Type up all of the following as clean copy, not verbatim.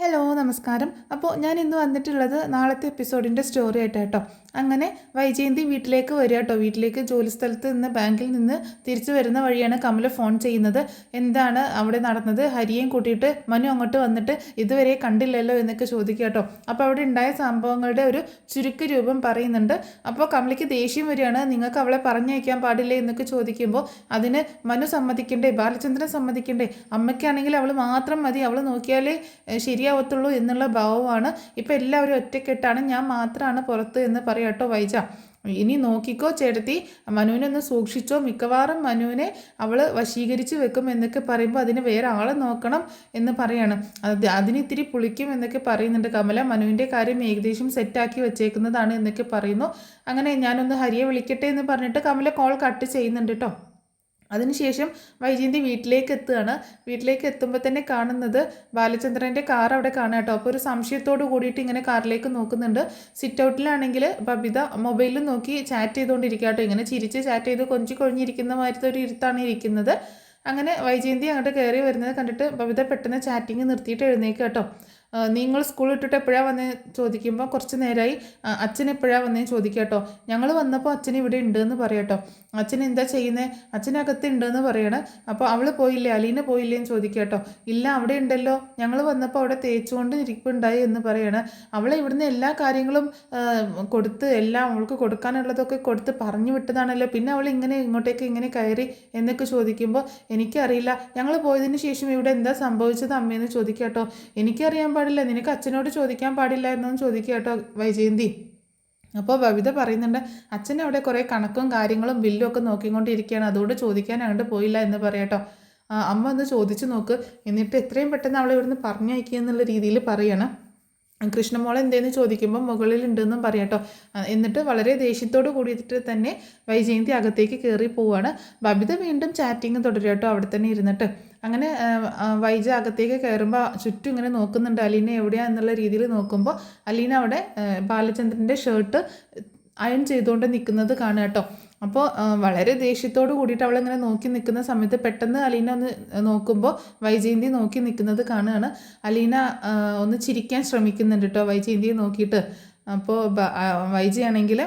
Hello നമസ്കാരം. അപ്പോൾ ഞാൻ ഇന്ന് വന്നിട്ടുള്ളത് നാളത്തെ എപ്പിസോഡിൻ്റെ സ്റ്റോറി ആയിട്ടാട്ടോ. അങ്ങനെ വൈജയന്തി വീട്ടിലേക്ക് വരിക കേട്ടോ. വീട്ടിലേക്ക് ജോലി സ്ഥലത്ത് നിന്ന് ബാങ്കിൽ നിന്ന് തിരിച്ചു വരുന്ന വഴിയാണ് കമല ഫോൺ ചെയ്യുന്നത്. എന്താണ് അവിടെ നടന്നത്? ഹരിയെയും കൂട്ടിയിട്ട് മനു അങ്ങോട്ട് വന്നിട്ട് ഇതുവരെ കണ്ടില്ലല്ലോ എന്നൊക്കെ ചോദിക്കുക കേട്ടോ. അപ്പോൾ അവിടെ ഉണ്ടായ സംഭവങ്ങളുടെ ഒരു ചുരുക്ക രൂപം പറയുന്നുണ്ട്. അപ്പോൾ കമലയ്ക്ക് ദേഷ്യം വരികയാണ്. നിങ്ങൾക്ക് അവളെ പറഞ്ഞയക്കാൻ പാടില്ലേ എന്നൊക്കെ ചോദിക്കുമ്പോൾ അതിന് മനു സമ്മതിക്കണ്ടേ, ബാലചന്ദ്രൻ സമ്മതിക്കണ്ടേ, അമ്മയ്ക്കാണെങ്കിൽ അവൾ മാത്രം മതി, അവൾ നോക്കിയാലേ ശരിയാവത്തുള്ളൂ എന്നുള്ള ഭാവമാണ്. ഇപ്പം എല്ലാവരും ഒറ്റക്കെട്ടാണ്, ഞാൻ മാത്രമാണ് പുറത്ത് എന്ന് പറയാട്ടോ വൈജ. ഇനി നോക്കിക്കോ ചേട്ടത്തി, മനുവിനെ ഒന്ന് സൂക്ഷിച്ചോ, മിക്കവാറും മനുവിനെ അവൾ വശീകരിച്ച് വെക്കും എന്നൊക്കെ പറയുമ്പോൾ അതിന് വേറെ ആളെ നോക്കണം എന്ന് പറയാണ്. അതിന് ഇത്തിരി പുളിക്കും എന്നൊക്കെ പറയുന്നുണ്ട് കമല. മനുവിൻ്റെ കാര്യം ഏകദേശം സെറ്റാക്കി വെച്ചേക്കുന്നതാണ് എന്നൊക്കെ പറയുന്നു. അങ്ങനെ ഞാനൊന്ന് ഹരിയെ വിളിക്കട്ടെ എന്ന് പറഞ്ഞിട്ട് കമല കോൾ കട്ട് ചെയ്യുന്നുണ്ട് കേട്ടോ. അതിനുശേഷം വൈജയന്തി വീട്ടിലേക്ക് എത്തുകയാണ്. വീട്ടിലേക്ക് എത്തുമ്പോൾ തന്നെ കാണുന്നത് ബാലചന്ദ്രൻ്റെ കാർ അവിടെ കാണാം കേട്ടോ. അപ്പോൾ ഒരു സംശയത്തോട് കൂടിയിട്ട് ഇങ്ങനെ കാറിലേക്ക് നോക്കുന്നുണ്ട്. സിറ്റ് ഔട്ടിലാണെങ്കിൽ ബബിത മൊബൈലിൽ നോക്കി ചാറ്റ് ചെയ്തുകൊണ്ടിരിക്കുക കേട്ടോ. ഇങ്ങനെ ചിരിച്ച് ചാറ്റ് ചെയ്ത് കൊഞ്ചി കൊഴിഞ്ഞിരിക്കുന്ന മാതിരത്തെ ഒരു ഇരുത്താണ് ഇരിക്കുന്നത്. അങ്ങനെ വൈജയന്തി അങ്ങോട്ട് കയറി വരുന്നത് കണ്ടിട്ട് ബബിത പെട്ടെന്ന് ചാറ്റിങ് നിർത്തിയിട്ട് എഴുന്നേക്കുക കേട്ടോ. നിങ്ങൾ സ്കൂൾ ഇട്ടിട്ട് എപ്പോഴാണ് വന്നേ ചോദിക്കുമ്പോൾ കുറച്ച് നേരമായി, അച്ഛൻ എപ്പോഴാണ് വന്നേ ചോദിക്കുക കേട്ടോ. ഞങ്ങൾ വന്നപ്പോൾ അച്ഛൻ ഇവിടെ ഉണ്ടെന്ന് പറയാം കേട്ടോ. അച്ഛൻ എന്താ ചെയ്യുന്നത്? അച്ഛനകത്ത് ഉണ്ടെന്ന് പറയണം. അപ്പോൾ അവൾ പോയില്ലേ, അലീന പോയില്ലേ എന്ന് ചോദിക്കുക കേട്ടോ. ഇല്ല, അവിടെ ഉണ്ടല്ലോ, ഞങ്ങൾ വന്നപ്പോൾ അവിടെ തേച്ചുകൊണ്ട് ഇരിപ്പുണ്ടായി എന്ന് പറയണം. അവളെ ഇവിടുന്ന് എല്ലാ കാര്യങ്ങളും കൊടുത്ത് എല്ലാം അവൾക്ക് കൊടുക്കാനുള്ളതൊക്കെ കൊടുത്ത് പറഞ്ഞു വിട്ടതാണല്ലോ, പിന്നെ അവൾ ഇങ്ങനെ ഇങ്ങോട്ടേക്ക് ഇങ്ങനെ കയറി എന്നൊക്കെ ചോദിക്കുമ്പോൾ എനിക്കറിയില്ല, ഞങ്ങൾ പോയതിന് ശേഷം ഇവിടെ എന്താ സംഭവിച്ചത് അമ്മയെന്ന് ചോദിക്കുക കേട്ടോ. എനിക്കറിയാൻ പാടില്ല, നിനക്ക് അച്ഛനോട് ചോദിക്കാൻ പാടില്ലായിരുന്നു ചോദിക്കുക കേട്ടോ വൈജയന്തി. അപ്പോൾ ബബിത പറയുന്നുണ്ട്, അച്ഛൻ അവിടെ കുറേ കണക്കും കാര്യങ്ങളും ബില്ലും ഒക്കെ നോക്കിക്കൊണ്ടിരിക്കുകയാണ്, അതുകൊണ്ട് ചോദിക്കാൻ അങ്ങോട്ട് പോയില്ല എന്ന് പറയാട്ടോ. അമ്മ ഒന്ന് ചോദിച്ചു നോക്ക്, എന്നിട്ട് എത്രയും പെട്ടെന്ന് അവളെ ഇവിടുന്ന് പറഞ്ഞയക്കുക എന്നുള്ള രീതിയിൽ പറയണം. കൃഷ്ണമോൾ എന്തേന്ന് ചോദിക്കുമ്പോൾ മുകളിലുണ്ടെന്നും പറയാട്ടോ. എന്നിട്ട് വളരെ ദേഷ്യത്തോട് കൂടിയിട്ട് തന്നെ വൈജയന്തി അകത്തേക്ക് കയറി പോവുകയാണ്. ബബിത വീണ്ടും ചാറ്റിങ് തുടരും കേട്ടോ അവിടെ തന്നെ ഇരുന്നിട്ട്. അങ്ങനെ വൈജ അകത്തേക്ക് കയറുമ്പോൾ ചുറ്റും ഇങ്ങനെ നോക്കുന്നുണ്ട് അലീന എവിടെയാണ് എന്നുള്ള രീതിയിൽ നോക്കുമ്പോൾ അലീന അവിടെ ബാലചന്ദ്രൻ്റെ ഷർട്ട് അയൺ ചെയ്തുകൊണ്ട് നിൽക്കുന്നത് കാണുക കേട്ടോ. അപ്പോൾ വളരെ ദേഷ്യത്തോട് കൂടിയിട്ട് അവളിങ്ങനെ നോക്കി നിൽക്കുന്ന സമയത്ത് പെട്ടെന്ന് അലീന ഒന്ന് നോക്കുമ്പോൾ വൈജയന്തി നോക്കി നിൽക്കുന്നത് കാണുകയാണ്. അലീന ഒന്ന് ചിരിക്കാൻ ശ്രമിക്കുന്നുണ്ട് കേട്ടോ വൈജയന്തിയെ നോക്കിയിട്ട്. അപ്പോൾ വൈജയാണെങ്കിൽ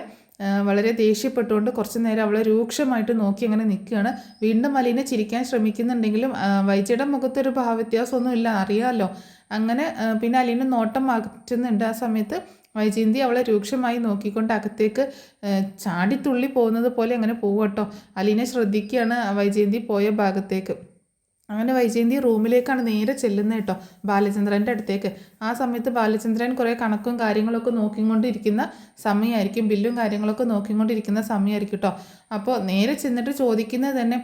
വളരെ ദേഷ്യപ്പെട്ടുകൊണ്ട് കുറച്ച് നേരം അവളെ രൂക്ഷമായിട്ട് നോക്കി അങ്ങനെ നിൽക്കുകയാണ്. വീണ്ടും അലീന ചിരിക്കാൻ ശ്രമിക്കുന്നുണ്ടെങ്കിലും വൈജയുടെ മുഖത്തൊരു ഭാവവ്യത്യാസമൊന്നുമില്ല, അറിയാമല്ലോ. അങ്ങനെ പിന്നെ അലീന നോട്ടം മാറ്റുന്നുണ്ട്. ആ സമയത്ത് വൈജയന്തി അവളെ രൂക്ഷമായി നോക്കിക്കൊണ്ട് അകത്തേക്ക് ചാടിത്തുള്ളി പോകുന്നത് പോലെ അങ്ങനെ പോകട്ടോ. അലീന ശ്രദ്ധിക്കുകയാണ് വൈജയന്തി പോയ ഭാഗത്തേക്ക്. അങ്ങനെ വൈജയന്തി റൂമിലേക്കാണ് നേരെ ചെല്ലുന്നത് കേട്ടോ, ബാലചന്ദ്രൻ്റെ അടുത്തേക്ക്. ആ സമയത്ത് ബാലചന്ദ്രൻ കുറേ കണക്കും കാര്യങ്ങളൊക്കെ നോക്കിക്കൊണ്ടിരിക്കുന്ന സമയമായിരിക്കും, ബില്ലും കാര്യങ്ങളൊക്കെ നോക്കിക്കൊണ്ടിരിക്കുന്ന സമയമായിരിക്കും കേട്ടോ. അപ്പോൾ നേരെ ചെന്നിട്ട് ചോദിക്കുന്നത് തന്നെ,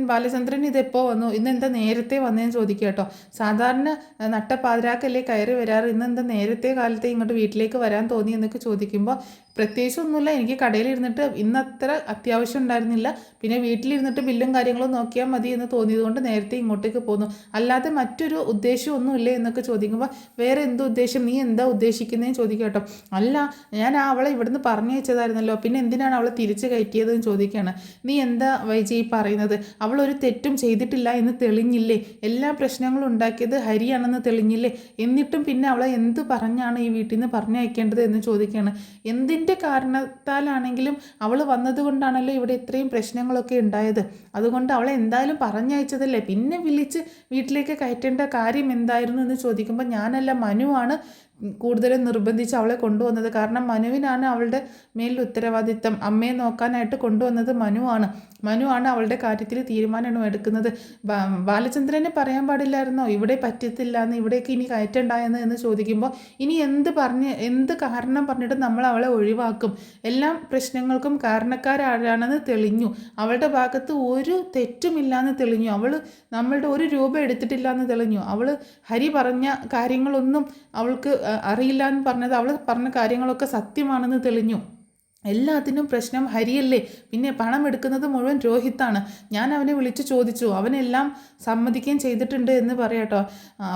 ബാലചന്ദ്രൻ ഇതെപ്പോൾ വന്നു, ഇന്നെന്താ നേരത്തെ വന്നതെന്ന് ചോദിക്കുക കേട്ടോ. സാധാരണ നട്ടപ്പാതിരാക്കല്ലേ കയറി വരാറ്, ഇന്നെന്താ നേരത്തെ കാലത്തെ ഇങ്ങോട്ട് വീട്ടിലേക്ക് വരാൻ തോന്നി എന്നൊക്കെ ചോദിക്കുമ്പോൾ പ്രത്യേകിച്ചൊന്നുമില്ല, എനിക്ക് കടയിലിരുന്നിട്ട് ഇന്നത്ര അത്യാവശ്യം ഉണ്ടായിരുന്നില്ല, പിന്നെ വീട്ടിലിരുന്നിട്ട് ബില്ലും കാര്യങ്ങളും നോക്കിയാൽ മതി എന്ന് തോന്നിയതുകൊണ്ട് നേരത്തെ ഇങ്ങോട്ടേക്ക് പോന്നു, അല്ലാതെ മറ്റൊരു ഉദ്ദേശമൊന്നുമില്ലേ എന്നൊക്കെ ചോദിക്കുമ്പോൾ വേറെ എന്തോ ഉദ്ദേശം, നീ എന്താ ഉദ്ദേശിക്കുന്നതെന്ന് ചോദിക്കുക കേട്ടോ. അല്ല, ഞാൻ അവളെ ഇവിടുന്ന് പറഞ്ഞയച്ചതായിരുന്നല്ലോ, പിന്നെ എന്തിനാണ് അവളെ തിരിച്ച് കയറ്റിയതെന്ന് ചോദിക്കുകയാണ്. നീ എന്താ വൈജയ് പറയുന്നത്? അവളൊരു തെറ്റും ചെയ്തിട്ടില്ല എന്ന് തെളിഞ്ഞില്ലേ? എല്ലാ പ്രശ്നങ്ങളും ഉണ്ടാക്കിയത് ഹരിയാണെന്ന് തെളിഞ്ഞില്ലേ? എന്നിട്ടും പിന്നെ അവളെ എന്ത് പറഞ്ഞാണ് ഈ വീട്ടിൽ നിന്ന് പറഞ്ഞയക്കേണ്ടത് എന്ന് ചോദിക്കുകയാണ്. എന്തിൻ്റെ കാരണത്താലാണെങ്കിലും അവൾ വന്നതുകൊണ്ടാണല്ലോ ഇവിടെ ഇത്രയും പ്രശ്നങ്ങളൊക്കെ ഉണ്ടായത്, അതുകൊണ്ട് അവളെ എന്തായാലും പറഞ്ഞയച്ചതല്ലേ, പിന്നെ വിളിച്ച് വീട്ടിലേക്ക് കയറ്റേണ്ട കാര്യം എന്തായിരുന്നു എന്ന് ചോദിക്കുമ്പോൾ ഞാനല്ല, മനുവാണ് കൂടുതലും നിർബന്ധിച്ച് അവളെ കൊണ്ടുവന്നത്. കാരണം മനുവിനാണ് അവളുടെ മേലിൽ ഉത്തരവാദിത്തം, അമ്മയെ നോക്കാനായിട്ട് കൊണ്ടുവന്നത് മനുവാണ് അവളുടെ കാര്യത്തിൽ തീരുമാനം എടുക്കുന്നത്. ബാലചന്ദ്രനെ പറയാൻ പാടില്ലായിരുന്നോ ഇവിടെ പറ്റത്തില്ല എന്ന്, ഇവിടേക്ക് ഇനി കയറ്റണ്ടായെന്ന് എന്ന് ചോദിക്കുമ്പോൾ ഇനി എന്ത് കാരണം പറഞ്ഞിട്ട് നമ്മൾ അവളെ ഒഴിവാക്കും? എല്ലാ പ്രശ്നങ്ങൾക്കും കാരണക്കാരാണെന്ന് തെളിഞ്ഞു, അവളുടെ ഭാഗത്ത് ഒരു തെറ്റുമില്ലാന്ന് തെളിഞ്ഞു, അവൾ നമ്മളുടെ ഒരു രൂപ എടുത്തിട്ടില്ല എന്ന് തെളിഞ്ഞു, അവൾ ഹരി പറഞ്ഞ കാര്യങ്ങളൊന്നും അവൾക്ക് അറിയില്ല എന്ന് പറഞ്ഞത് അവൾ പറഞ്ഞ കാര്യങ്ങളൊക്കെ സത്യമാണെന്ന് തെളിഞ്ഞു. എല്ലാത്തിനും പ്രശ്നം ഹരിയല്ലേ, പിന്നെ പണം എടുക്കുന്നത് മുഴുവൻ രോഹിത്താണ്. ഞാൻ അവനെ വിളിച്ച് ചോദിച്ചു, അവനെല്ലാം സമ്മതിക്കുകയും ചെയ്തിട്ടുണ്ട് എന്ന് പറയാട്ടോ.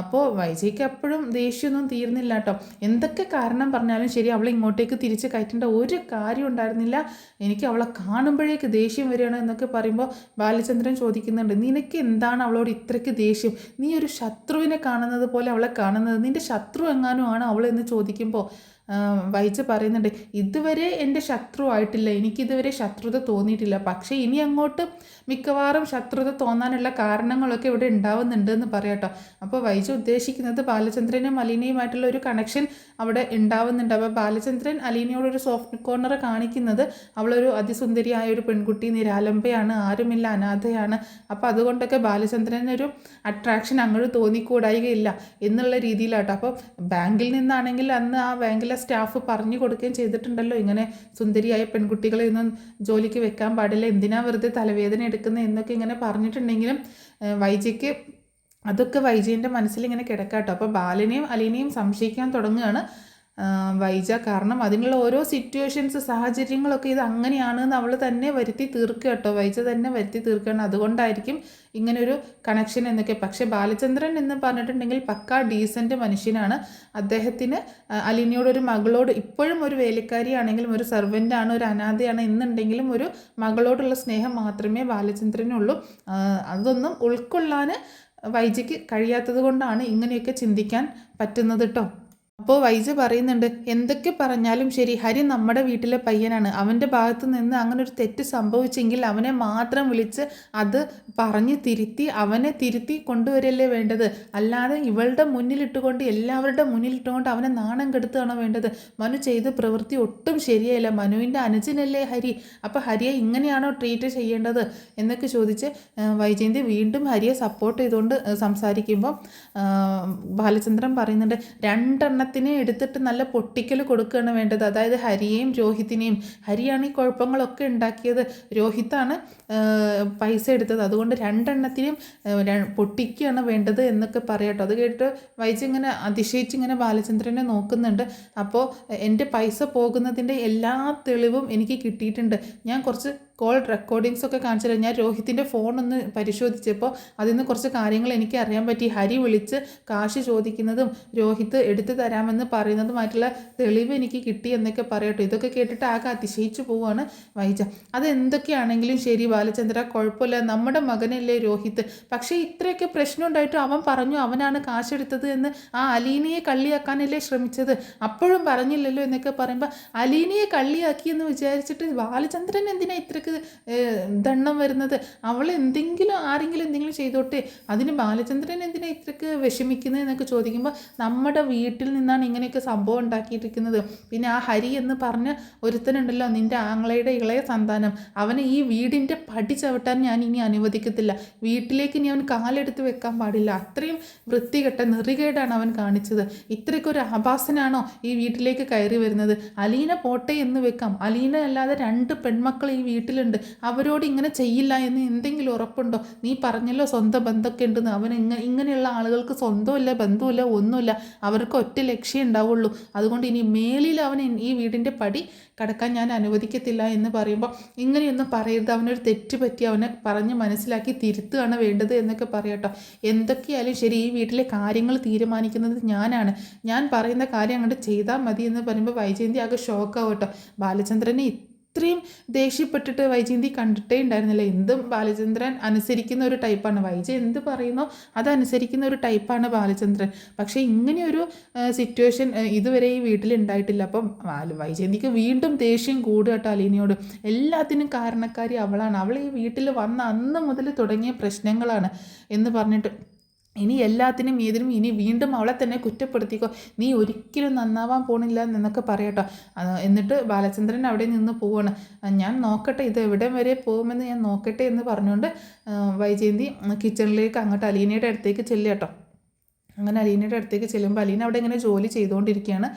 അപ്പോൾ വൈജയ്ക്ക് അപ്പോഴും ദേഷ്യമൊന്നും തീർന്നില്ല കേട്ടോ. എന്തൊക്കെ കാരണം പറഞ്ഞാലും ശരി, അവളെ ഇങ്ങോട്ടേക്ക് തിരിച്ച് കയറ്റേണ്ട ഒരു കാര്യം ഉണ്ടായിരുന്നില്ല. എനിക്ക് അവളെ കാണുമ്പോഴേക്ക് ദേഷ്യം വരികയാണ് എന്നൊക്കെ പറയുമ്പോൾ ബാലചന്ദ്രൻ ചോദിക്കുന്നുണ്ട്, നിനക്ക് എന്താണ് അവളോട് ഇത്രയ്ക്ക് ദേഷ്യം? നീ ഒരു ശത്രുവിനെ കാണുന്നത് പോലെ അവളെ കാണുന്നത്, നിൻ്റെ ശത്രു എങ്ങാനും ആണ് അവളെന്ന് ചോദിക്കുമ്പോൾ വൈജ പറയുന്നുണ്ട്, ഇതുവരെ എൻ്റെ ശത്രു ആയിട്ടില്ല, എനിക്കിതുവരെ ശത്രുത തോന്നിയിട്ടില്ല, പക്ഷേ ഇനി അങ്ങോട്ട് മിക്കവാറും ശത്രുത തോന്നാനുള്ള കാരണങ്ങളൊക്കെ ഇവിടെ ഉണ്ടാവുന്നുണ്ട് എന്ന് പറയാട്ടോ. അപ്പോൾ വൈജ ഉദ്ദേശിക്കുന്നത് ബാലചന്ദ്രനും അലീനയുമായിട്ടുള്ള ഒരു കണക്ഷൻ അവിടെ ഉണ്ടാവുന്നുണ്ട്. അപ്പോൾ ബാലചന്ദ്രൻ അലീനയോടൊരു സോഫ്റ്റ് കോർണർ കാണിക്കുന്നത് അവളൊരു അതിസുന്ദരിയായ ഒരു പെൺകുട്ടി, നിരാലംബയാണ്, ആരുമില്ല, അനാഥയാണ്, അപ്പോൾ അതുകൊണ്ടൊക്കെ ബാലചന്ദ്രനൊരു അട്രാക്ഷൻ അങ്ങോട്ട് തോന്നിക്കൂടായികയില്ല എന്നുള്ള രീതിയിലാട്ടോ. അപ്പോൾ ബാങ്കിൽ നിന്നാണെങ്കിൽ അന്ന് ആ ബാങ്കിലെ സ്റ്റാഫ് പറഞ്ഞു കൊടുക്കുകയും ചെയ്തിട്ടുണ്ടല്ലോ, ഇങ്ങനെ സുന്ദരിയായ പെൺകുട്ടികളെ ഒന്നും ജോലിക്ക് വെക്കാൻ പാടില്ല, എന്തിനാ വെറുതെ തലവേദന എടുക്കുന്നത് എന്നൊക്കെ ഇങ്ങനെ പറഞ്ഞിട്ടുണ്ടെങ്കിലും വൈജയ്ക്ക് അതൊക്കെ വൈജയൻ്റെ മനസ്സിൽ ഇങ്ങനെ കിടക്കാട്ടോ. അപ്പോൾ ബാലനെയും അലീനയും സംശയിക്കാൻ തുടങ്ങുകയാണ് വൈജ. കാരണം അതിനുള്ള ഓരോ സിറ്റുവേഷൻസ്, സാഹചര്യങ്ങളൊക്കെ ഇത് അങ്ങനെയാണെന്ന് അവൾ തന്നെ വരുത്തി തീർക്കുക കേട്ടോ. വൈജ തന്നെ വരുത്തി തീർക്കുകയാണ്. അതുകൊണ്ടായിരിക്കും ഇങ്ങനൊരു കണക്ഷൻ എന്നൊക്കെ. പക്ഷേ ബാലചന്ദ്രൻ എന്ന് പറഞ്ഞിട്ടുണ്ടെങ്കിൽ പക്കാ ഡീസൻറ്റ് മനുഷ്യനാണ്. അദ്ദേഹത്തിന് അലീനയോടൊരു മകളോട്, ഇപ്പോഴും ഒരു വേലക്കാരിയാണെങ്കിലും ഒരു സെർവൻ്റാണ്, ഒരു അനാഥയാണ് എന്നുണ്ടെങ്കിലും ഒരു മകളോടുള്ള സ്നേഹം മാത്രമേ ബാലചന്ദ്രനുള്ളൂ. അതൊന്നും ഉൾക്കൊള്ളാൻ വൈജയ്ക്ക് കഴിയാത്തത് കൊണ്ടാണ് ഇങ്ങനെയൊക്കെ ചിന്തിക്കാൻ പറ്റുന്നത് കേട്ടോ. അപ്പോൾ വൈജ പറയുന്നുണ്ട്, എന്തൊക്കെ പറഞ്ഞാലും ശരി, ഹരി നമ്മുടെ വീട്ടിലെ പയ്യനാണ്. അവൻ്റെ ഭാഗത്ത് നിന്ന് അങ്ങനെ ഒരു തെറ്റ് സംഭവിച്ചെങ്കിൽ അവനെ മാത്രം വിളിച്ച് അത് പറഞ്ഞ് അവനെ തിരുത്തി കൊണ്ടുവരല്ലേ വേണ്ടത്. അല്ലാതെ ഇവളുടെ മുന്നിലിട്ടുകൊണ്ട്, എല്ലാവരുടെ മുന്നിലിട്ടുകൊണ്ട് അവനെ നാണം കെടുത്തുകയാണോ വേണ്ടത്? മനു ചെയ്ത പ്രവൃത്തി ഒട്ടും ശരിയായില്ല. മനുവിൻ്റെ അനുജനല്ലേ ഹരി, അപ്പോൾ ഹരിയെ ഇങ്ങനെയാണോ ട്രീറ്റ് ചെയ്യേണ്ടത് എന്നൊക്കെ ചോദിച്ച് വൈജയന്തി വീണ്ടും ഹരിയെ സപ്പോർട്ട് ചെയ്തുകൊണ്ട് സംസാരിക്കുമ്പോൾ ബാലചന്ദ്രൻ പറയുന്നുണ്ട്, രണ്ടെണ്ണത്തിന് എടുത്തിട്ട് നല്ല പൊട്ടിക്കൽ കൊടുക്കുകയാണ് വേണ്ടത്. അതായത് ഹരിയെയും രോഹിത്തിനെയും. ഹരിയാണ് ഈ കുഴപ്പങ്ങളൊക്കെ ഉണ്ടാക്കിയത്, രോഹിത്താണ് പൈസ എടുത്തത്, അതുകൊണ്ട് രണ്ടെണ്ണത്തിനും പൊട്ടിക്കുകയാണ് വേണ്ടത് എന്നൊക്കെ പറയട്ടോ. അത് കേട്ട് വൈജ ഇങ്ങനെ അതിശയിച്ചിങ്ങനെ ബാലചന്ദ്രനെ നോക്കുന്നുണ്ട്. അപ്പോൾ എൻ്റെ പൈസ പോകുന്നതിൻ്റെ എല്ലാ തെളിവും എനിക്ക് കിട്ടിയിട്ടുണ്ട്. ഞാൻ കുറച്ച് കോൾ റെക്കോർഡിങ്സ് ഒക്കെ കാണിച്ചില്ല. ഞാൻ രോഹിത്തിൻ്റെ ഫോണൊന്ന് പരിശോധിച്ചപ്പോൾ അതിൽ നിന്ന് കുറച്ച് കാര്യങ്ങൾ എനിക്ക് അറിയാൻ പറ്റി. ഹരി വിളിച്ച് കാശ് ചോദിക്കുന്നതും രോഹിത്ത് എടുത്തു തരാമെന്ന് പറയുന്നതുമായിട്ടുള്ള തെളിവ് എനിക്ക് കിട്ടി എന്നൊക്കെ പറയട്ടോ. ഇതൊക്കെ കേട്ടിട്ട് ആകെ അതിശയിച്ചു പോവുകയാണ് വൈജ. അതെന്തൊക്കെയാണെങ്കിലും ശരി ബാലചന്ദ്ര, കുഴപ്പമില്ല, നമ്മുടെ മകനല്ലേ രോഹിത്ത്. പക്ഷേ ഇത്രയൊക്കെ പ്രശ്നം ഉണ്ടായിട്ടും അവൻ പറഞ്ഞു അവനാണ് കാശെടുത്തത് എന്ന്. ആ അലീനയെ കള്ളിയാക്കാനല്ലേ ശ്രമിച്ചത്, അപ്പോഴും പറഞ്ഞില്ലല്ലോ എന്നൊക്കെ പറയുമ്പോൾ അലീനയെ കള്ളിയാക്കിയെന്ന് വിചാരിച്ചിട്ട് ബാലചന്ദ്രൻ എന്തിനാ ഇത്രയ്ക്ക് ദണ്ണം വരുന്നത്? അവൾ ആരെങ്കിലും എന്തെങ്കിലും ചെയ്തോട്ടെ, അതിന് ബാലചന്ദ്രൻ എന്തിനാ ഇത്രയ്ക്ക് വിഷമിക്കുന്നത് എന്നൊക്കെ ചോദിക്കുമ്പോൾ നമ്മുടെ വീട്ടിൽ നിന്നാണ് ഇങ്ങനെയൊക്കെ സംഭവം ഉണ്ടാക്കിയിരിക്കുന്നത്. പിന്നെ ആ ഹരി എന്ന് പറഞ്ഞ ഒരുത്തനുണ്ടല്ലോ, നിൻ്റെ ആങ്ങളയുടെ ഇളയ സന്താനം, അവനെ ഈ വീടിൻ്റെ പടി ചവിട്ടാൻ ഞാൻ ഇനി അനുവദിക്കത്തില്ല. വീട്ടിലേക്ക് ഇനി അവൻ കാലെടുത്ത് വെക്കാൻ പാടില്ല. അത്രയും വൃത്തികെട്ട നെറികേടാണ് അവൻ കാണിച്ചത്. ഇത്രയ്ക്കൊരു ആഭാസനാണോ ഈ വീട്ടിലേക്ക് കയറി വരുന്നത്? അലീന പോട്ടെ എന്ന് വെക്കാം, അലീന അല്ലാതെ 2 പെൺമക്കൾ ഈ വീട്ടിൽ ഉണ്ട്, അവരോട് ഇങ്ങനെ ചെയ്യില്ല എന്ന് എന്തെങ്കിലും ഉറപ്പുണ്ടോ? നീ പറഞ്ഞല്ലോ സ്വന്തം ബന്ധമൊക്കെ ഉണ്ടെന്ന്. അവൻ ഇങ്ങനെയുള്ള ആളുകൾക്ക് സ്വന്തമില്ല, ബന്ധമില്ല, ഒന്നുമില്ല. അവർക്ക് ഒറ്റ ലക്ഷ്യം ഉണ്ടാവുള്ളൂ. അതുകൊണ്ട് ഇനി മേലിൽ അവൻ ഈ വീടിൻ്റെ പടി കടക്കാൻ ഞാൻ അനുവദിക്കത്തില്ല എന്ന് പറയുമ്പോൾ, ഇങ്ങനെയൊന്നും പറയരുത്, അവനൊരു തെറ്റ് പറ്റി, അവനെ പറഞ്ഞ് മനസ്സിലാക്കി തിരുത്തുകയാണ് വേണ്ടത് എന്നൊക്കെ പറയട്ടോ. എന്തൊക്കെയായാലും ശരി, ഈ വീട്ടിലെ കാര്യങ്ങൾ തീരുമാനിക്കുന്നത് ഞാനാണ്, ഞാൻ പറയുന്ന കാര്യം അങ്ങോട്ട് ചെയ്താൽ മതി എന്ന് പറയുമ്പോൾ വൈജയന്തി ആകെ ഷോക്കാവും കേട്ടോ. ബാലചന്ദ്രനെ ഇത്രയും ദേഷ്യപ്പെട്ടിട്ട് വൈജയന്തി കണ്ടിട്ടേ ഉണ്ടായിരുന്നില്ല. എന്തും ബാലചന്ദ്രൻ അനുസരിക്കുന്ന ഒരു ടൈപ്പാണ്. വൈജ എന്ത് പറയുന്നോ അതനുസരിക്കുന്ന ഒരു ടൈപ്പാണ് ബാലചന്ദ്രൻ. പക്ഷേ ഇങ്ങനെയൊരു സിറ്റുവേഷൻ ഇതുവരെ ഈ വീട്ടിലുണ്ടായിട്ടില്ല. അപ്പം വൈജയന്തിക്ക് വീണ്ടും ദേഷ്യം കൂടുക കേട്ടോ അലീനയോട്. എല്ലാത്തിനും കാരണക്കാരി അവളാണ്, അവൾ ഈ വീട്ടിൽ വന്ന അന്ന് മുതൽ തുടങ്ങിയ പ്രശ്നങ്ങളാണ് എന്ന് പറഞ്ഞിട്ട് ഇനി എല്ലാത്തിനും ഏതിനും ഇനി വീണ്ടും അവളെ തന്നെ കുറ്റപ്പെടുത്തിക്കോ, നീ ഒരിക്കലും നന്നാവാൻ പോണില്ല എന്നൊക്കെ പറയട്ടോ. എന്നിട്ട് ബാലചന്ദ്രൻ അവിടെ നിന്ന് പോവാണ്. ഞാൻ നോക്കട്ടെ, ഇത് എവിടെ വരെ പോകുമെന്ന് ഞാൻ നോക്കട്ടെ എന്ന് പറഞ്ഞുകൊണ്ട് വൈജയന്തി കിച്ചണിലേക്ക് അങ്ങോട്ട് അലീനയുടെ അടുത്തേക്ക് ചെല്ലുക കേട്ടോ. അങ്ങനെ അലീനയുടെ അടുത്തേക്ക് ചെല്ലുമ്പോൾ അലീന അവിടെ ഇങ്ങനെ ജോലി ചെയ്തുകൊണ്ടിരിക്കുകയാണ്.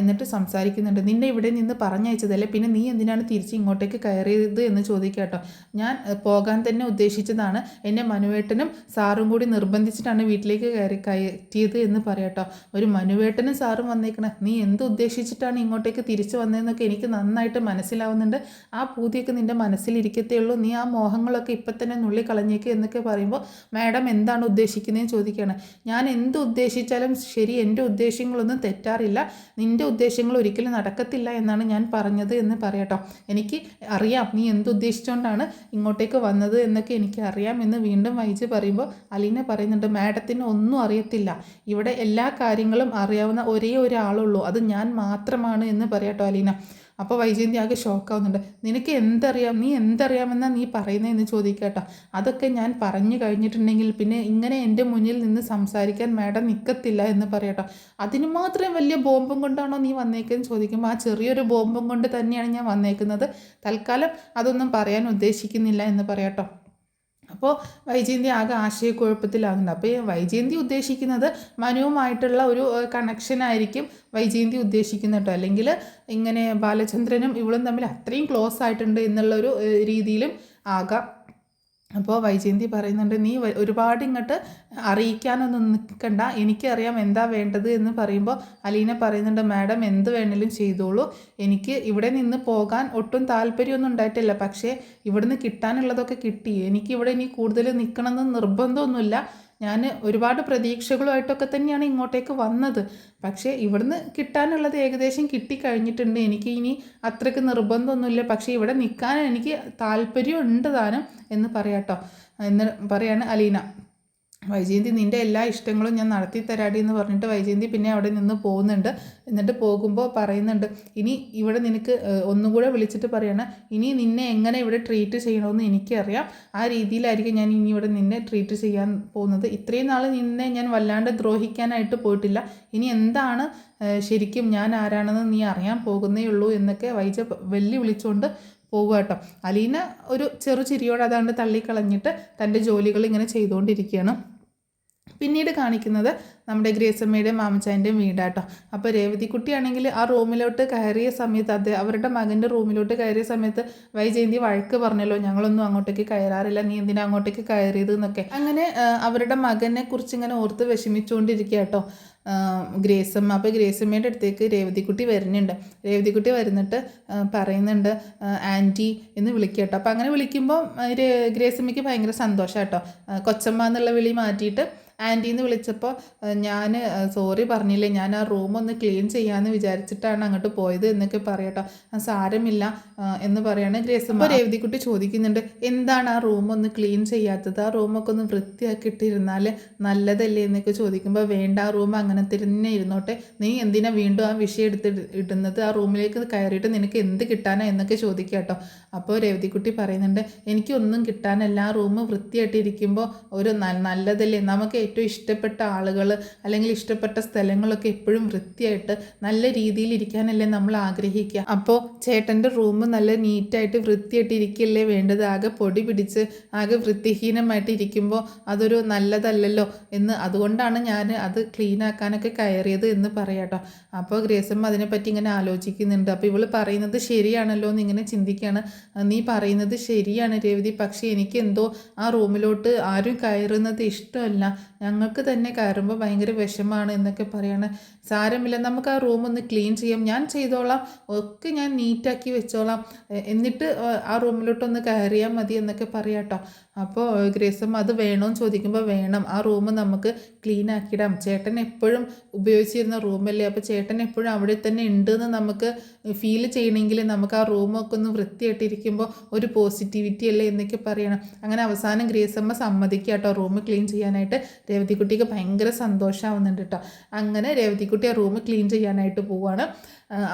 എന്നിട്ട് സംസാരിക്കുന്നുണ്ട്. നിന്നെ ഇവിടെ നിന്ന് പറഞ്ഞയച്ചതല്ലേ, പിന്നെ നീ എന്തിനാണ് തിരിച്ച് ഇങ്ങോട്ടേക്ക് കയറിയത് എന്ന് ചോദിക്കുക കേട്ടോ. ഞാൻ പോകാൻ തന്നെ ഉദ്ദേശിച്ചതാണ്, എന്നെ മനുവേട്ടനും സാറും കൂടി നിർബന്ധിച്ചിട്ടാണ് വീട്ടിലേക്ക് കയറ്റിയത് എന്ന് പറയാട്ടോ. ഒരു മനുവേട്ടനും സാറും വന്നേക്കണേ, നീ എന്ത് ഉദ്ദേശിച്ചിട്ടാണ് ഇങ്ങോട്ടേക്ക് തിരിച്ചു വന്നതെന്നൊക്കെ എനിക്ക് നന്നായിട്ട് മനസ്സിലാവുന്നുണ്ട്. ആ പൂതിയൊക്കെ നിൻ്റെ മനസ്സിലിരിക്കത്തേ ഉള്ളൂ, നീ ആ മോഹങ്ങളൊക്കെ ഇപ്പം തന്നെ നുള്ളി കളഞ്ഞേക്ക് എന്നൊക്കെ പറയുമ്പോൾ മാഡം എന്താണ് ഉദ്ദേശിക്കുന്നതെന്ന് ചോദിക്കുകയാണ്. ഞാൻ എന്ത് ഉദ്ദേശിച്ചാലും ശരി, എൻ്റെ ഉദ്ദേശങ്ങളൊന്നും തെറ്റാറില്ല, നിൻ്റെ ഉദ്ദേശങ്ങൾ ഒരിക്കലും നടക്കത്തില്ല എന്നാണ് ഞാൻ പറഞ്ഞത് എന്ന് പറയാട്ടോ. എനിക്ക് അറിയാം നീ എന്തുദ്ദേശിച്ചുകൊണ്ടാണ് ഇങ്ങോട്ടേക്ക് വന്നത് എന്നൊക്കെ എനിക്ക് അറിയാം എന്ന് വീണ്ടും വൈജി പറയുമ്പോൾ അലീന പറയുന്നുണ്ട്, മാഡത്തിന് ഒന്നും അറിയത്തില്ല, ഇവിടെ എല്ലാ കാര്യങ്ങളും അറിയാവുന്ന ഒരേ ഒരാളുള്ളൂ, അത് ഞാൻ മാത്രമാണ് എന്ന് പറയാട്ടോ അലീന. അപ്പോൾ വൈജയന്തി ആകെ ഷോക്കാവുന്നുണ്ട്. നിനക്ക് എന്തറിയാം, നീ എന്തറിയാമെന്നാണ് നീ പറയുന്നതെന്ന് ചോദിക്കട്ടോ. അതൊക്കെ ഞാൻ പറഞ്ഞു കഴിഞ്ഞിട്ടുണ്ടെങ്കിൽ പിന്നെ ഇങ്ങനെ എൻ്റെ മുന്നിൽ നിന്ന് സംസാരിക്കാൻ മാഡം നിൽക്കത്തില്ല എന്ന് പറയട്ടോ. അതിന് മാത്രം വലിയ ബോംബും കൊണ്ടാണോ നീ വന്നേക്കെന്ന് ചോദിക്കുമ്പോൾ ആ ചെറിയൊരു ബോംബും കൊണ്ട് തന്നെയാണ് ഞാൻ വന്നേക്കുന്നത്, തൽക്കാലം അതൊന്നും പറയാൻ ഉദ്ദേശിക്കുന്നില്ല എന്ന് പറയട്ടോ. അപ്പോൾ വൈജയന്തി ആകെ ആശയക്കുഴപ്പത്തിലാകുന്നത്. അപ്പോൾ വൈജയന്തി ഉദ്ദേശിക്കുന്നത് മനുവുമായിട്ടുള്ള ഒരു കണക്ഷനായിരിക്കും വൈജയന്തി ഉദ്ദേശിക്കുന്നത് കേട്ടോ. അല്ലെങ്കിൽ ഇങ്ങനെ ബാലചന്ദ്രനും ഇവളും തമ്മിൽ അത്രയും ക്ലോസ് ആയിട്ടുണ്ട് എന്നുള്ളൊരു രീതിയിലും ആകാം. അപ്പോൾ വൈജയന്തി പറയുന്നുണ്ട്, നീ ഒരുപാട് ഇങ്ങോട്ട് അറിയിക്കാനൊന്നും നിൽക്കണ്ട, എനിക്കറിയാം എന്താ വേണ്ടത് എന്ന് പറയുമ്പോൾ അലീന പറയുന്നുണ്ട്, മാഡം എന്ത് വേണമെങ്കിലും ചെയ്തോളൂ, എനിക്ക് ഇവിടെ നിന്ന് പോകാൻ ഒട്ടും താല്പര്യമൊന്നും ഉണ്ടായിട്ടില്ല, പക്ഷേ ഇവിടുന്ന് കിട്ടാനുള്ളതൊക്കെ കിട്ടി, എനിക്കിവിടെ ഇനി കൂടുതൽ നിൽക്കണമെന്ന് നിർബന്ധമൊന്നുമില്ല, ഞാൻ ഒരുപാട് പ്രതീക്ഷകളുമായിട്ടൊക്കെ തന്നെയാണ് ഇങ്ങോട്ടേക്ക് വന്നത്, പക്ഷേ ഇവിടുന്ന് കിട്ടാനുള്ളത് ഏകദേശം കിട്ടിക്കഴിഞ്ഞിട്ടുണ്ട്, എനിക്ക് ഇനി അത്രയ്ക്ക് നിർബന്ധമൊന്നുമില്ല, പക്ഷേ ഇവിടെ നിൽക്കാൻ എനിക്ക് താല്പര്യമുണ്ട് താനും എന്ന് പറയാട്ടോ എന്ന് പറയാണ് അലീന. വൈജയന്തി നിൻ്റെ എല്ലാ ഇഷ്ടങ്ങളും ഞാൻ നടത്തി തരാടി എന്ന് പറഞ്ഞിട്ട് വൈജയന്തി പിന്നെ അവിടെ നിന്ന് പോകുന്നുണ്ട്. എന്നിട്ട് പോകുമ്പോൾ പറയുന്നുണ്ട്, ഇനി ഇവിടെ നിനക്ക് ഒന്നുകൂടെ വിളിച്ചിട്ട് പറയണം, ഇനി നിന്നെ എങ്ങനെ ഇവിടെ ട്രീറ്റ് ചെയ്യണമെന്ന് എനിക്കറിയാം, ആ രീതിയിലായിരിക്കും ഞാൻ ഇനി ഇവിടെ നിന്നെ ട്രീറ്റ് ചെയ്യാൻ പോകുന്നത്, ഇത്രയും നാൾ നിന്നെ ഞാൻ വല്ലാണ്ട് ദ്രോഹിക്കാനായിട്ട് പോയിട്ടില്ല, ഇനി എന്താണ് ശരിക്കും ഞാൻ ആരാണെന്ന് നീ അറിയാൻ പോകുന്നേ ഉള്ളൂ എന്നൊക്കെ വൈജ വിളിച്ചുകൊണ്ട് പോകുക കേട്ടോ. അലീന ഒരു ചെറു ചിരിയോടെ അതാണ്ട് തള്ളിക്കളഞ്ഞിട്ട് തൻ്റെ ജോലികൾ ഇങ്ങനെ ചെയ്തുകൊണ്ടിരിക്കുകയാണ്. പിന്നീട് കാണിക്കുന്നത് നമ്മുടെ ഗ്രേസമ്മയുടെയും മാമച്ചാൻ്റെയും വീടാട്ടോ. അപ്പോൾ രേവതിക്കുട്ടിയാണെങ്കിൽ ആ റൂമിലോട്ട് കയറിയ സമയത്ത് അവരുടെ മകൻ്റെ റൂമിലോട്ട് കയറിയ സമയത്ത് വൈജയന്തി വഴക്ക് പറഞ്ഞല്ലോ, ഞങ്ങളൊന്നും അങ്ങോട്ടേക്ക് കയറാറില്ല, നീ എന്തിനാ അങ്ങോട്ടേക്ക് കയറിയത് എന്നൊക്കെ. അങ്ങനെ അവരുടെ മകനെ കുറിച്ച് ഇങ്ങനെ ഓർത്ത് വിഷമിച്ചുകൊണ്ടിരിക്കുക കേട്ടോ ഗ്രേസമ്മ. അപ്പോൾ ഗ്രേസമ്മയുടെ അടുത്തേക്ക് രേവതിക്കുട്ടി വരുന്നുണ്ട്. രേവതിക്കുട്ടി വരുന്നിട്ട് പറയുന്നുണ്ട്, ആൻറ്റി എന്ന് വിളിക്കുക കേട്ടോ. അപ്പോൾ അങ്ങനെ വിളിക്കുമ്പോൾ ഗ്രേസമ്മയ്ക്ക് ഭയങ്കര സന്തോഷം കേട്ടോ. കൊച്ചമ്മ എന്നുള്ള വിളി മാറ്റിയിട്ട് ആൻറ്റീന്ന് വിളിച്ചപ്പോൾ ഞാൻ സോറി പറഞ്ഞില്ലേ, ഞാൻ ആ റൂമൊന്ന് ക്ലീൻ ചെയ്യാമെന്ന് വിചാരിച്ചിട്ടാണ് അങ്ങോട്ട് പോയത് എന്നൊക്കെ പറയട്ടോ. സാരമില്ല എന്ന് പറയാണ് ഗ്രേസമ്മ. അപ്പോൾ രേവതിക്കുട്ടി ചോദിക്കുന്നുണ്ട്, എന്താണ് ആ റൂമൊന്ന് ക്ലീൻ ചെയ്യാത്തത്, ആ റൂമൊക്കെ ഒന്ന് വൃത്തിയാക്കിയിട്ടിരുന്നാൽ നല്ലതല്ലേ എന്നൊക്കെ ചോദിക്കുമ്പോൾ, വേണ്ട, ആ റൂം അങ്ങനെ തന്നെ ഇരുന്നോട്ടെ, നീ എന്തിനാ വീണ്ടും ആ വിഷയം ഇടുന്നത്, ആ റൂമിലേക്ക് കയറിയിട്ട് നിനക്ക് എന്ത് കിട്ടാനാ എന്നൊക്കെ ചോദിക്കുക കേട്ടോ. അപ്പോൾ രേവതിക്കുട്ടി പറയുന്നുണ്ട്, എനിക്കൊന്നും കിട്ടാനല്ല, ആ റൂം വൃത്തിയായിട്ടിരിക്കുമ്പോൾ ഒരു നല്ലതല്ലേ, നമുക്ക് ഏറ്റവും ഇഷ്ടപ്പെട്ട ആളുകൾ അല്ലെങ്കിൽ ഇഷ്ടപ്പെട്ട സ്ഥലങ്ങളൊക്കെ എപ്പോഴും വൃത്തിയായിട്ട് നല്ല രീതിയിൽ ഇരിക്കാനല്ലേ നമ്മൾ ആഗ്രഹിക്കുക. അപ്പോൾ ചേട്ടൻ്റെ റൂം നല്ല നീറ്റായിട്ട് വൃത്തിയായിട്ട് ഇരിക്കല്ലേ വേണ്ടത്, ആകെ പൊടി പിടിച്ച് ആകെ വൃത്തിഹീനമായിട്ട് ഇരിക്കുമ്പോൾ അതൊരു നല്ലതല്ലല്ലോ എന്ന്, അതുകൊണ്ടാണ് ഞാൻ അത് ക്ലീൻ ആക്കാനൊക്കെ കയറിയത് എന്ന് പറയാട്ടോ. അപ്പോൾ ഗ്രേസമ്മ അതിനെപ്പറ്റി ഇങ്ങനെ ആലോചിക്കുന്നുണ്ട്. അപ്പോൾ ഇവൾ പറയുന്നത് ശരിയാണല്ലോ എന്നിങ്ങനെ ചിന്തിക്കുകയാണ്. നീ പറയുന്നത് ശരിയാണ് രേവതി, പക്ഷേ എനിക്ക് എന്തോ ആ റൂമിലോട്ട് ആരും കയറുന്നത് ഇഷ്ടമല്ല, ഞങ്ങൾക്ക് തന്നെ കയറുമ്പോൾ ഭയങ്കര വിഷമാണ് എന്നൊക്കെ പറയാണ്. സാരമില്ല, നമുക്ക് ആ റൂം ഒന്ന് ക്ലീൻ ചെയ്യാം, ഞാൻ ചെയ്തോളാം, ഒക്കെ ഞാൻ നീറ്റാക്കി വെച്ചോളാം, എന്നിട്ട് ആ റൂമിലോട്ടൊന്ന് കയറിയാൽ മതി എന്നൊക്കെ പറയാട്ടോ. അപ്പോൾ ഗ്രേസമ്മ അത് വേണമെന്ന് ചോദിക്കുമ്പോൾ വേണം, ആ റൂം നമുക്ക് ക്ലീൻ ആക്കിയിടാം, ചേട്ടൻ എപ്പോഴും ഉപയോഗിച്ചിരുന്ന റൂമല്ലേ, അപ്പോൾ ചേട്ടൻ എപ്പോഴും അവിടെ തന്നെ ഉണ്ടെന്ന് നമുക്ക് ഫീൽ ചെയ്യണമെങ്കിൽ നമുക്ക് ആ റൂമൊക്കെ ഒന്ന് വൃത്തിയായിട്ടിരിക്കുമ്പോൾ ഒരു പോസിറ്റിവിറ്റി അല്ലേ എന്നൊക്കെ പറയണം. അങ്ങനെ അവസാനം ഗ്രേസമ്മ സമ്മതിക്കുക കേട്ടോ റൂം ക്ലീൻ ചെയ്യാനായിട്ട്. രേവതിക്കുട്ടിക്ക് ഭയങ്കര സന്തോഷമാവുന്നുണ്ട് കേട്ടോ. അങ്ങനെ രേവതിക്കുട്ടി ആ റൂം ക്ലീൻ ചെയ്യാനായിട്ട് പോവുകയാണ്.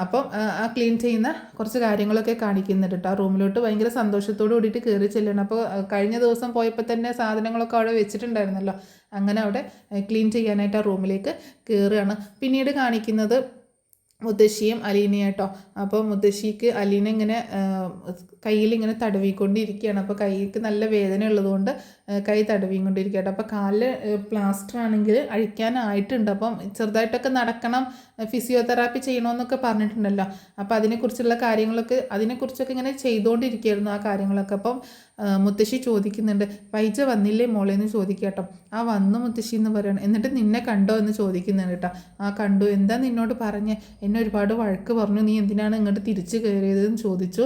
അപ്പം ആ ക്ലീൻ ചെയ്യുന്ന കുറച്ച് കാര്യങ്ങളൊക്കെ കാണിക്കുന്നുണ്ട് കേട്ടോ. ആ റൂമിലോട്ട് ഭയങ്കര സന്തോഷത്തോട് കൂടിയിട്ട് കയറി ചെല്ലണം. അപ്പോൾ കഴിഞ്ഞ ദിവസം പോയപ്പോൾ തന്നെ സാധനങ്ങളൊക്കെ അവിടെ വെച്ചിട്ടുണ്ടായിരുന്നല്ലോ, അങ്ങനെ അവിടെ ക്ലീൻ ചെയ്യാനായിട്ട് ആ റൂമിലേക്ക് കയറുകയാണ്. പിന്നീട് കാണിക്കുന്നത് മുത്തശ്ശിയും അലീനയാട്ടോ. അപ്പോൾ മുത്തശ്ശിക്ക് അലീന ഇങ്ങനെ കയ്യിൽ ഇങ്ങനെ തടവിക്കൊണ്ടിരിക്കുകയാണ്. അപ്പോൾ കൈക്ക് നല്ല വേദന ഉള്ളതുകൊണ്ട് കൈ തടവിയും കൊണ്ടിരിക്കുക കേട്ടോ. അപ്പോൾ കാലിൽ പ്ലാസ്റ്റർ ആണെങ്കിൽ അഴിക്കാനായിട്ടുണ്ട്. അപ്പം ചെറുതായിട്ടൊക്കെ നടക്കണം, ഫിസിയോതെറാപ്പി ചെയ്യണമെന്നൊക്കെ പറഞ്ഞിട്ടുണ്ടല്ലോ. അപ്പോൾ അതിനെക്കുറിച്ചൊക്കെ ഇങ്ങനെ ചെയ്തുകൊണ്ടിരിക്കുകയായിരുന്നു ആ കാര്യങ്ങളൊക്കെ. അപ്പം മുത്തശ്ശി ചോദിക്കുന്നുണ്ട്, വൈജ വന്നില്ലേ മോളെ എന്ന് ചോദിക്കുക കേട്ടോ. ആ വന്നു മുത്തശ്ശി എന്ന് പറയണം. എന്നിട്ട് നിന്നെ കണ്ടോ എന്ന് ചോദിക്കുന്നുണ്ട് കേട്ടോ. ആ കണ്ടു, എന്താ നിന്നോട് പറഞ്ഞ്? എന്നെ ഒരുപാട് വഴക്ക് പറഞ്ഞു, നീ എന്തിനാണ് ഇങ്ങോട്ട് തിരിച്ചു കയറിയതെന്ന് ചോദിച്ചു.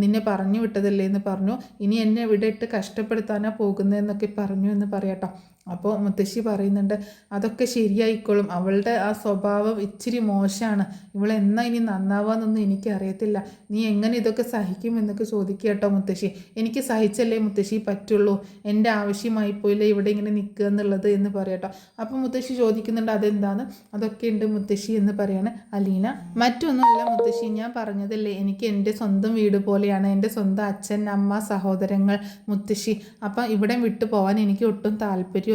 നിന്നെ പറഞ്ഞു വിട്ടതല്ലേ എന്ന് പറഞ്ഞു. ഇനി എന്നെ ഇവിടെ ഇട്ട് കഷ്ടപ്പെടുത്താനാ പോകുന്നതെന്നൊക്കെ പറഞ്ഞു എന്ന് പറയാട്ടോ. അപ്പോൾ മുത്തശ്ശി പറയുന്നുണ്ട്, അതൊക്കെ ശരിയായിക്കോളും, അവളുടെ ആ സ്വഭാവം ഇച്ചിരി മോശമാണ്, ഇവളെന്നാ ഇനി നന്നാവാന്നൊന്നും എനിക്കറിയത്തില്ല, നീ എങ്ങനെ ഇതൊക്കെ സഹിക്കുമെന്നൊക്കെ ചോദിക്കുക കേട്ടോ മുത്തശ്ശി. എനിക്ക് സഹിച്ചല്ലേ മുത്തശ്ശി പറ്റുള്ളൂ, എൻ്റെ ആവശ്യമായിപ്പോയില്ലേ ഇവിടെ ഇങ്ങനെ നിൽക്കുക എന്നുള്ളത് എന്ന് പറയട്ടോ. അപ്പോൾ മുത്തശ്ശി ചോദിക്കുന്നുണ്ട്, അതെന്താന്ന്? അതൊക്കെ ഉണ്ട് മുത്തശ്ശി എന്ന് പറയാണ് അലീന. മറ്റൊന്നുമല്ല മുത്തശ്ശി, ഞാൻ പറഞ്ഞതല്ലേ എനിക്ക് എൻ്റെ സ്വന്തം വീട് പോലെയാണ്, എൻ്റെ സ്വന്തം അച്ഛൻ, അമ്മ, സഹോദരങ്ങൾ, മുത്തശ്ശി. അപ്പം ഇവിടെ വിട്ടു പോകാൻ എനിക്ക് ഒട്ടും താല്പര്യം,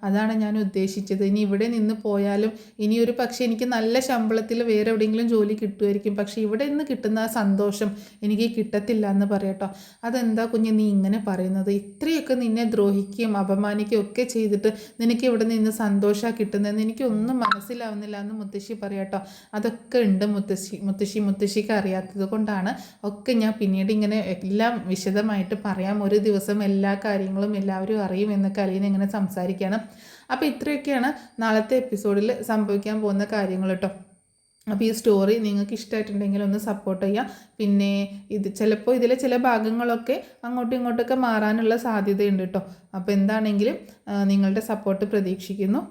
അതാണ് ഞാൻ ഉദ്ദേശിച്ചത്. ഇനി ഇവിടെ നിന്ന് പോയാലും ഇനി ഒരു പക്ഷേ എനിക്ക് നല്ല ശമ്പളത്തിൽ വേറെ എവിടെയെങ്കിലും ജോലി കിട്ടുമായിരിക്കും, പക്ഷേ ഇവിടെ നിന്ന് കിട്ടുന്ന ആ സന്തോഷം എനിക്ക് കിട്ടത്തില്ല എന്ന് പറയട്ടോ. അതെന്താ കുഞ്ഞ് നീ ഇങ്ങനെ പറയുന്നത്? ഇത്രയൊക്കെ നിന്നെ ദ്രോഹിക്കുകയും അപമാനിക്കുകയും ഒക്കെ ചെയ്തിട്ട് നിനക്ക് ഇവിടെ നിന്ന് സന്തോഷമാണ് കിട്ടുന്നതെന്ന് എനിക്കൊന്നും മനസ്സിലാവുന്നില്ല എന്ന് മുത്തശ്ശി പറയട്ടോ. അതൊക്കെ ഉണ്ട് മുത്തശ്ശിക്ക് അറിയാത്തത് കൊണ്ടാണ്. ഒക്കെ ഞാൻ പിന്നീട് ഇങ്ങനെ എല്ലാം വിശദമായിട്ട് പറയാം, ഒരു ദിവസം എല്ലാ കാര്യങ്ങളും എല്ലാവരും അറിയും എന്നൊക്കെ അലീന ഇങ്ങനെ സംസാരിക്കണം. അപ്പോൾ ഇത്രയൊക്കെയാണ് നാളത്തെ എപ്പിസോഡിൽ സംഭവിക്കാൻ പോകുന്ന കാര്യങ്ങൾ കേട്ടോ. അപ്പോൾ ഈ സ്റ്റോറി നിങ്ങൾക്ക് ഇഷ്ടമായിട്ടുണ്ടെങ്കിൽ ഒന്ന് സപ്പോർട്ട് ചെയ്യുക. പിന്നെ ചിലപ്പോൾ ഇതിലെ ചില ഭാഗങ്ങളൊക്കെ അങ്ങോട്ടും ഇങ്ങോട്ടൊക്കെ മാറാനുള്ള സാധ്യതയുണ്ട് കേട്ടോ. അപ്പോൾ എന്താണെങ്കിലും നിങ്ങളുടെ സപ്പോർട്ട് പ്രതീക്ഷിക്കുന്നു.